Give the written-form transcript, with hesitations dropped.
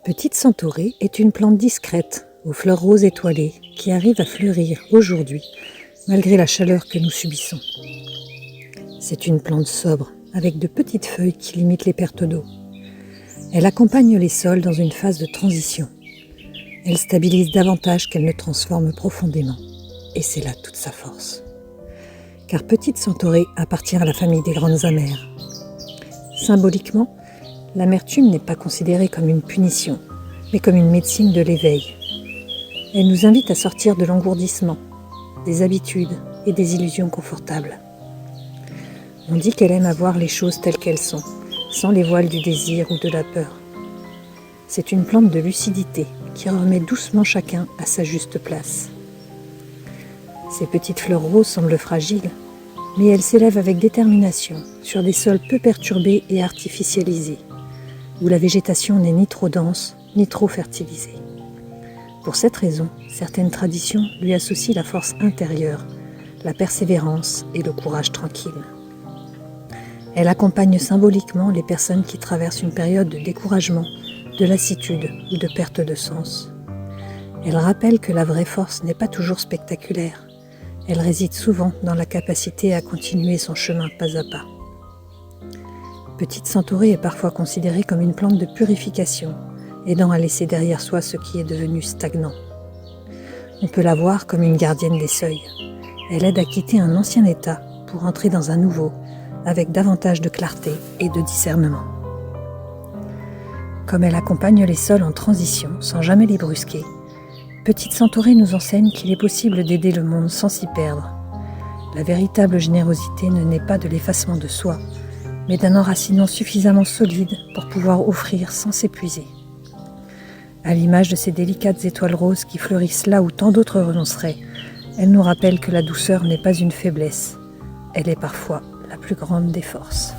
Petite centaurée est une plante discrète, aux fleurs roses étoilées, qui arrive à fleurir aujourd'hui, malgré la chaleur que nous subissons. C'est une plante sobre, avec de petites feuilles qui limitent les pertes d'eau. Elle accompagne les sols dans une phase de transition. Elle stabilise davantage qu'elle ne transforme profondément. Et c'est là toute sa force. Car Petite centaurée appartient à la famille des grandes amères. Symboliquement, l'amertume n'est pas considérée comme une punition, mais comme une médecine de l'éveil. Elle nous invite à sortir de l'engourdissement, des habitudes et des illusions confortables. On dit qu'elle aime à voir les choses telles qu'elles sont, sans les voiles du désir ou de la peur. C'est une plante de lucidité qui remet doucement chacun à sa juste place. Ses petites fleurs roses semblent fragiles, mais elles s'élèvent avec détermination sur des sols peu perturbés et artificialisés, où la végétation n'est ni trop dense, ni trop fertilisée. Pour cette raison, certaines traditions lui associent la force intérieure, la persévérance et le courage tranquille. Elle accompagne symboliquement les personnes qui traversent une période de découragement, de lassitude ou de perte de sens. Elle rappelle que la vraie force n'est pas toujours spectaculaire. Elle réside souvent dans la capacité à continuer son chemin pas à pas. Petite centaurée est parfois considérée comme une plante de purification, aidant à laisser derrière soi ce qui est devenu stagnant. On peut la voir comme une gardienne des seuils. Elle aide à quitter un ancien état pour entrer dans un nouveau, avec davantage de clarté et de discernement. Comme elle accompagne les sols en transition sans jamais les brusquer, Petite centaurée nous enseigne qu'il est possible d'aider le monde sans s'y perdre. La véritable générosité ne naît pas de l'effacement de soi, mais d'un enracinement suffisamment solide pour pouvoir offrir sans s'épuiser. À l'image de ces délicates étoiles roses qui fleurissent là où tant d'autres renonceraient, elle nous rappelle que la douceur n'est pas une faiblesse, elle est parfois la plus grande des forces.